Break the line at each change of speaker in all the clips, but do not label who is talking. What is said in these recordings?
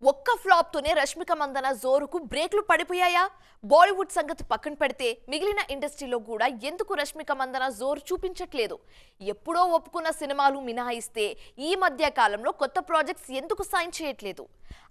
ఒక్క ఫ్లాప్ తోనే రష్మిక మందన జోరుకు బ్రేక్లు పడిపోయాయా? బాలీవుడ్ సంగతి పక్కన పెడితే మిగిలిన ఇండస్ట్రీలో కూడా ఎందుకు రష్మిక మందన జోరు చూపించట్లేదు? ఎప్పుడో ఒప్పుకున్న సినిమాలు మినహాయిస్తే ఈ మధ్య కాలంలో కొత్త ప్రాజెక్ట్స్ ఎందుకు సైన్ చేయట్లేదు?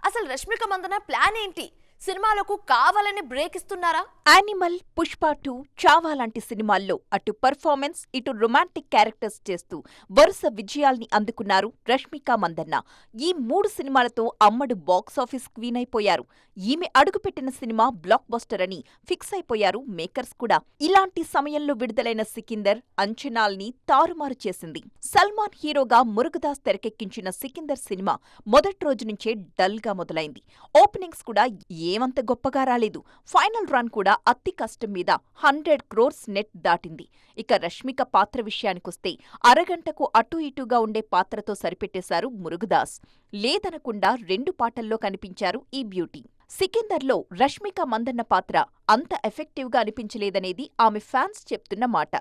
అసలు రష్మిక మందన ప్లాన్ ఏంటి? సినిమాలకు కావాలని బ్రేక్ ఇస్తున్నారా?
యానిమల్, పుష్ప 2, చావా లాంటి సినిమాల్లో అటు పర్ఫార్మెన్స్, ఇటు రొమాంటిక్ క్యారెక్టర్స్ చేస్తూ వరుస విజయాల్ని అందుకున్నారు రష్మిక మందన్న. ఈ 3 సినిమాలతో అమ్మడు బాక్సాఫీస్ క్వీన్ అయిపోయారు. ఈమె అడుగుపెట్టిన సినిమా బ్లాక్ బస్టర్ అని ఫిక్స్ అయిపోయారు మేకర్స్ కూడా. ఇలాంటి సమయంలో విడుదలైన సికిందర్ అంచనాల్ని తారుమారు చేసింది. సల్మాన్ హీరోగా మురుగదాస్ తెరకెక్కించిన సికిందర్ సినిమా మొదటి రోజు నుంచే డల్ గా మొదలైంది. ఓపెనింగ్స్ కూడా ఏమంత గొప్పగా రాలేదు. ఫైనల్ రన్ కూడా అతి కష్టం మీద 100 crores నెట్ దాటింది. ఇక రష్మిక పాత్ర విషయానికొస్తే అరగంటకు అటూ ఇటూగా ఉండే పాత్రతో సరిపెట్టేశారు మురుగదాస్. లేదనకుండా 2 పాటల్లో కనిపించారు ఈ బ్యూటీ. సికిందర్లో రష్మిక మందన్న పాత్ర అంత ఎఫెక్టివ్ గా అనిపించలేదనేది ఆమె ఫ్యాన్స్ చెప్తున్న మాట.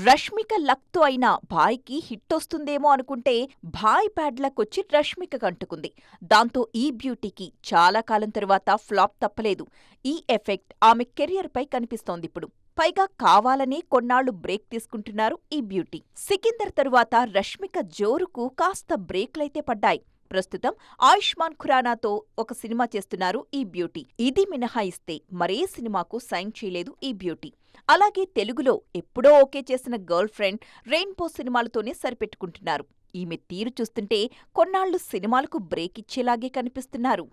రష్మిక లక్తో అయినా భాయ్కి హిట్టొస్తుందేమో అనుకుంటే భాయ్ బ్యాడ్ లక్ వచ్చి రష్మికకు అంటుకుంది. దాంతో ఈ బ్యూటీకి చాలా కాలం తరువాత ఫ్లాప్ తప్పలేదు. ఈ ఎఫెక్ట్ ఆమె కెరియర్ పై కనిపిస్తోందిప్పుడు. పైగా కావాలనే కొన్నాళ్లు బ్రేక్ తీసుకుంటున్నారు ఈ బ్యూటీ. సికిందర్ తరువాత రష్మిక జోరుకు కాస్త బ్రేక్లైతే పడ్డాయి. ప్రస్తుతం ఆయుష్మాన్ ఖురానాతో ఒక సినిమా చేస్తున్నారు ఈ బ్యూటీ. ఇది మినహాయిస్తే మరే సినిమాకు సైన్ చేయలేదు ఈ బ్యూటీ. అలాగే తెలుగులో ఎప్పుడో ఓకే చేసిన గర్ల్ ఫ్రెండ్, రెయిన్బో సినిమాలతోనే సరిపెట్టుకుంటున్నారు. ఈమె తీరు చూస్తుంటే కొన్నాళ్లు సినిమాలకు బ్రేక్ ఇచ్చేలాగే కనిపిస్తున్నారు.